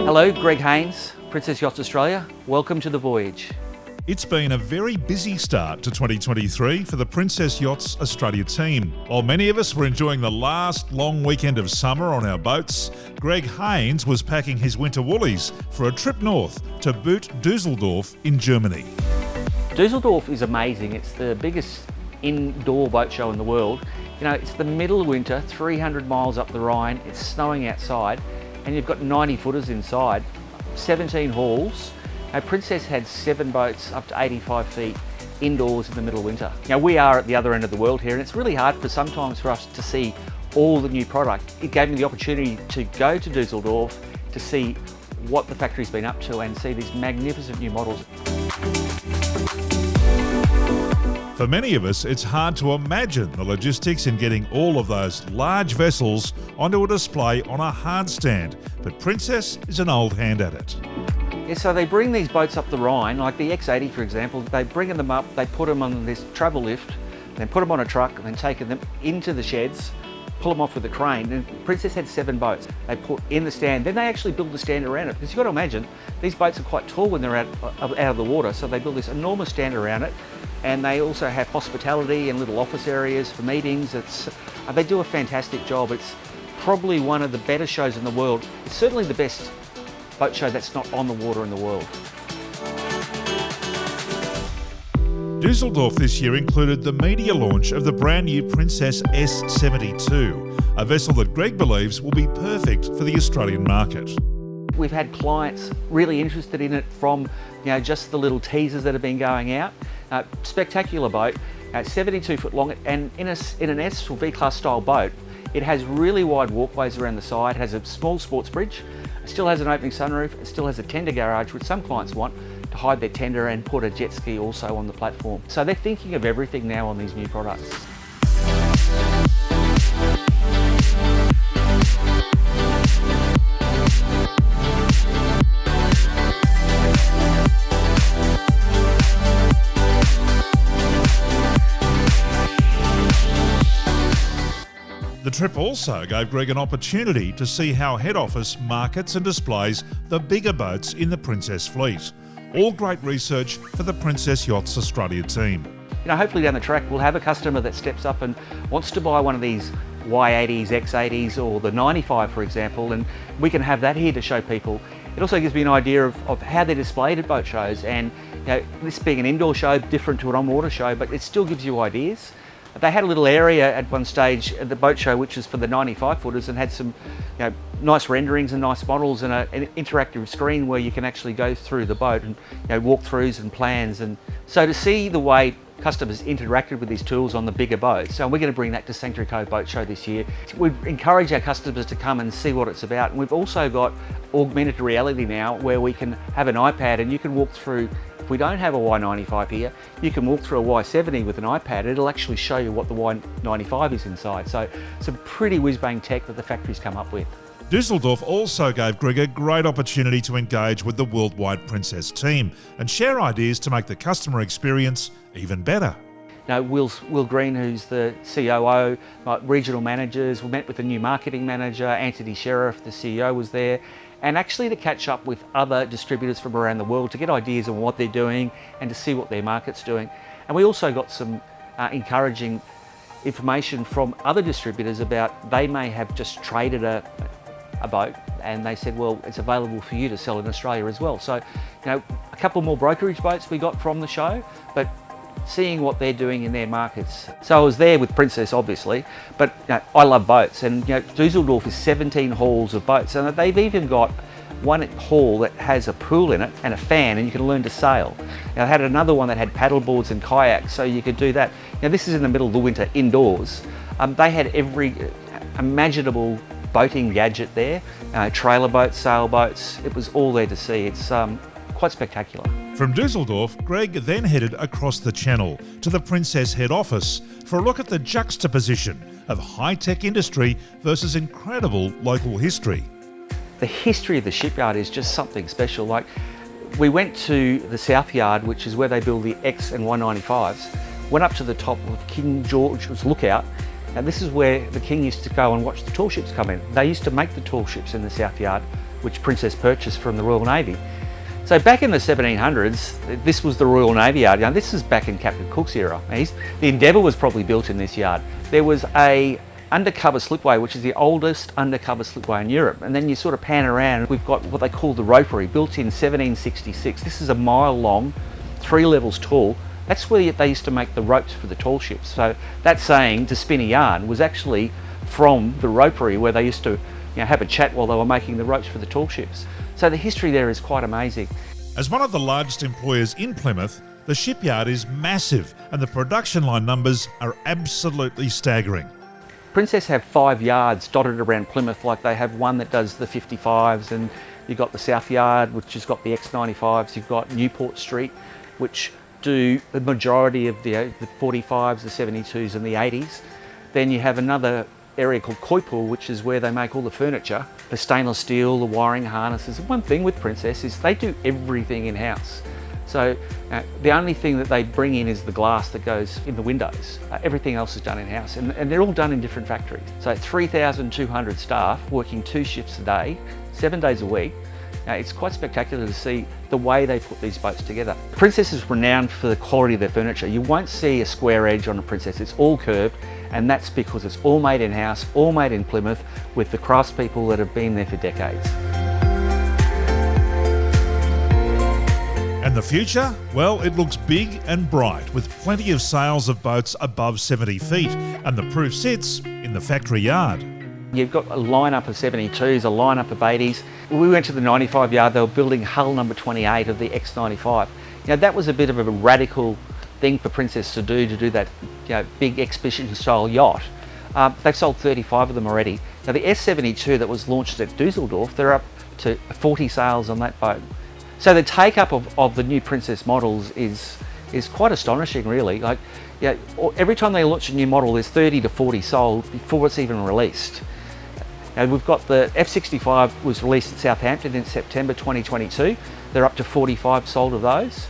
Hello, Greg Haynes, Princess Yachts Australia. Welcome to the Voyage. It's been a very busy start to 2023 for the Princess Yachts Australia team. While many of us were enjoying the last long weekend of summer on our boats, Greg Haynes was packing his winter woolies for a trip north to Boot Düsseldorf in Germany. Düsseldorf is amazing. It's the biggest indoor boat show in the world. You know, it's the middle of winter, 300 miles up the Rhine, it's snowing outside, and you've got 90 footers inside, 17 halls. Now, Princess had 7 boats up to 85 feet indoors in the middle of winter. Now, we are at the other end of the world here, and it's really hard sometimes for us to see all the new product. It gave me the opportunity to go to Düsseldorf to see what the factory's been up to and see these magnificent new models. For many of us, it's hard to imagine the logistics in getting all of those large vessels onto a display on a hard stand, but Princess is an old hand at it. Yeah, so they bring these boats up the Rhine, like the X80 for example, they bring them up, they put them on this travel lift, then put them on a truck, and then take them into the sheds, pull them off with a crane. And Princess had 7 boats they put in the stand, then they actually build the stand around it, because you've got to imagine, these boats are quite tall when they're out of the water, so they build this enormous stand around it, and they also have hospitality and little office areas for meetings. They do a fantastic job. It's probably one of the better shows in the world. It's certainly the best boat show that's not on the water in the world. Düsseldorf this year included the media launch of the brand new Princess S72, a vessel that Greg believes will be perfect for the Australian market. We've had clients really interested in it from just the little teasers that have been going out. Spectacular boat, 72 foot long, and in an S or V-class style boat, it has really wide walkways around the side, has a small sports bridge, it still has an opening sunroof, it still has a tender garage, which some clients want to hide their tender and put a jet ski also on the platform. So they're thinking of everything now on these new products. The trip also gave Greg an opportunity to see how head office markets and displays the bigger boats in the Princess fleet. All great research for the Princess Yachts Australia team. Hopefully down the track we'll have a customer that steps up and wants to buy one of these Y80s, X80s or the 95 for example, and we can have that here to show people. It also gives me an idea of how they're displayed at boat shows, and this being an indoor show, different to an on-water show, but it still gives you ideas. They had a little area at one stage at the boat show which is for the 95 footers and had some nice renderings and nice models and an interactive screen where you can actually go through the boat and walkthroughs and plans. And so to see the way customers interacted with these tools on the bigger boats, so we're going to bring that to Sanctuary Cove Boat Show this year. We encourage our customers to come and see what it's about, and we've also got augmented reality now where we can have an iPad and you can walk through. If we don't have a Y95 here, you can walk through a Y70 with an iPad. It'll actually show you what the Y95 is inside. So some pretty whiz-bang tech that the factory's come up with. Düsseldorf also gave Greg a great opportunity to engage with the worldwide Princess team and share ideas to make the customer experience even better. Will Green, who's the COO, regional managers, we met with the new marketing manager, Anthony Sheriff, the CEO was there, and actually to catch up with other distributors from around the world to get ideas on what they're doing and to see what their market's doing. And we also got some encouraging information from other distributors about they may have just traded a boat and they said, well, it's available for you to sell in Australia as well. So, a couple more brokerage boats we got from the show, but seeing what they're doing in their markets. So I was there with Princess obviously, but I love boats, and Düsseldorf is 17 halls of boats, and they've even got one hall that has a pool in it and a fan, and you can learn to sail. I had another one that had paddle boards and kayaks, so you could do that. This is in the middle of the winter indoors. They had every imaginable boating gadget there, trailer boats, sailboats, it was all there to see. It's quite spectacular. From Düsseldorf, Greg then headed across the channel to the Princess head office for a look at the juxtaposition of high-tech industry versus incredible local history. The history of the shipyard is just something special. Like We went to the South Yard, which is where they build the X and 195s, went up to the top of King George's Lookout, and this is where the King used to go and watch the tall ships come in. They used to make the tall ships in the South Yard, which Princess purchased from the Royal Navy. So back in the 1700s, this was the Royal Navy Yard. Now, this is back in Captain Cook's era. The Endeavour was probably built in this yard. There was a undercover slipway, which is the oldest undercover slipway in Europe. And then you sort of pan around, we've got what they call the ropery, built in 1766. This is a mile long, 3 levels tall. That's where they used to make the ropes for the tall ships. So that saying, to spin a yarn, was actually from the ropery, where they used to have a chat while they were making the ropes for the tall ships. So the history there is quite amazing. As one of the largest employers in Plymouth, the shipyard is massive and the production line numbers are absolutely staggering. Princess have 5 yards dotted around Plymouth, like they have one that does the 55s, and you've got the South Yard, which has got the X95s, you've got Newport Street, which do the majority of the 45s, the 72s and the 80s. Then you have another area called Koipul, which is where they make all the furniture, the stainless steel, the wiring harnesses. One thing with Princess is they do everything in-house. So the only thing that they bring in is the glass that goes in the windows. Everything else is done in-house, and they're all done in different factories. So 3,200 staff working 2 shifts a day, 7 days a week. It's quite spectacular to see the way they put these boats together. Princess is renowned for the quality of their furniture. You won't see a square edge on a Princess, it's all curved, and that's because it's all made in-house, all made in Plymouth, with the craftspeople that have been there for decades. And the future? Well, it looks big and bright, with plenty of sales of boats above 70 feet, and the proof sits in the factory yard. You've got a lineup of 72s, a lineup of 80s. We went to the 95 yard, they were building hull number 28 of the X95. That was a bit of a radical thing for Princess to do that big expedition style yacht. They've sold 35 of them already. Now the S72 that was launched at Düsseldorf, they're up to 40 sales on that boat. So the take up of the new Princess models is quite astonishing, really. Every time they launch a new model, there's 30 to 40 sold before it's even released. And we've got the F65 was released at Southampton in September 2022. They're up to 45 sold of those.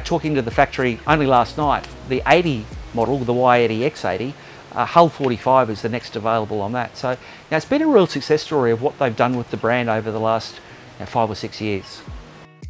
Talking to the factory only last night, the 80 model, the Y80X80, hull 45 is the next available on that. So it's been a real success story of what they've done with the brand over the last 5 or 6 years.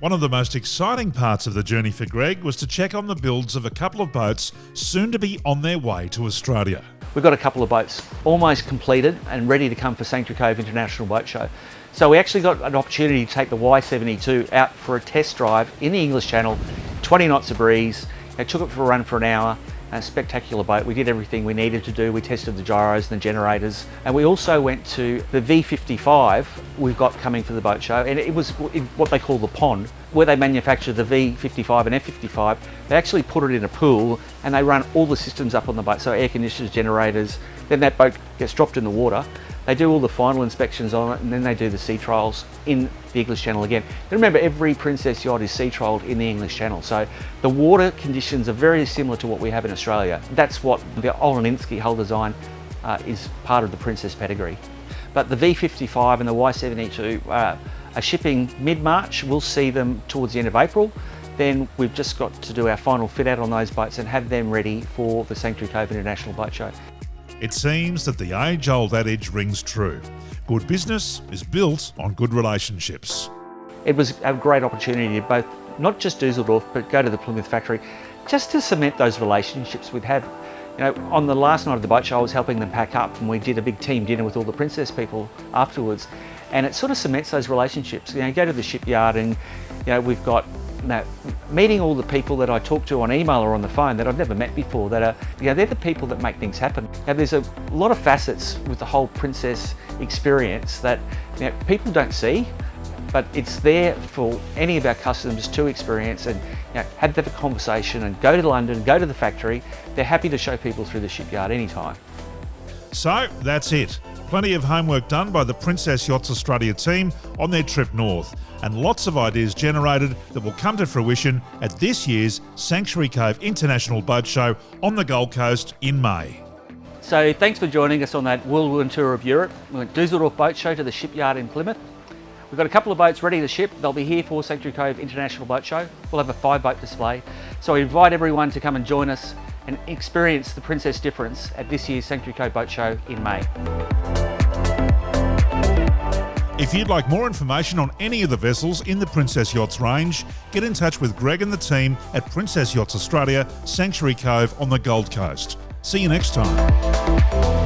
One of the most exciting parts of the journey for Greg was to check on the builds of a couple of boats soon to be on their way to Australia. We've got a couple of boats almost completed and ready to come for Sanctuary Cove International Boat Show. So we actually got an opportunity to take the Y72 out for a test drive in the English Channel, 20 knots of breeze. I took it for a run for an hour. A spectacular boat. We did everything we needed to do. We tested the gyros and the generators, and we also went to the V55 we've got coming for the boat show, and it was in what they call the pond, where they manufacture the V55 and F55. They actually put it in a pool and they run all the systems up on the boat, so air conditioners, generators. Then that boat gets dropped in the water. They do all the final inspections on it, and then they do the sea trials in the English Channel again. And remember, every Princess yacht is sea trialled in the English Channel, so the water conditions are very similar to what we have in Australia. That's what the Oleninsky hull design is part of the Princess pedigree. But the V55 and the Y72 are shipping mid-March. We'll see them towards the end of April. Then we've just got to do our final fit out on those boats and have them ready for the Sanctuary Cove International Boat Show. It seems that the age-old adage rings true. Good business is built on good relationships. It was a great opportunity to both, not just Düsseldorf, but go to the Plymouth factory, just to cement those relationships we've had. On the last night of the boat show, I was helping them pack up, and we did a big team dinner with all the Princess people afterwards. And it sort of cements those relationships. You go to the shipyard and we've got meeting all the people that I talk to on email or on the phone that I've never met before, that are, they're the people that make things happen. Now, there's a lot of facets with the whole Princess experience that people don't see, but it's there for any of our customers to experience and have a conversation and go to London, go to the factory. They're happy to show people through the shipyard anytime. So that's it. Plenty of homework done by the Princess Yachts Australia team on their trip north, and lots of ideas generated that will come to fruition at this year's Sanctuary Cove International Boat Show on the Gold Coast in May. So thanks for joining us on that whirlwind tour of Europe. We went Düsseldorf Boat Show to the shipyard in Plymouth. We've got a couple of boats ready to ship. They'll be here for Sanctuary Cove International Boat Show. We'll have a 5-boat display. So we invite everyone to come and join us and experience the Princess difference at this year's Sanctuary Cove Boat Show in May. If you'd like more information on any of the vessels in the Princess Yachts range, get in touch with Greg and the team at Princess Yachts Australia, Sanctuary Cove on the Gold Coast. See you next time.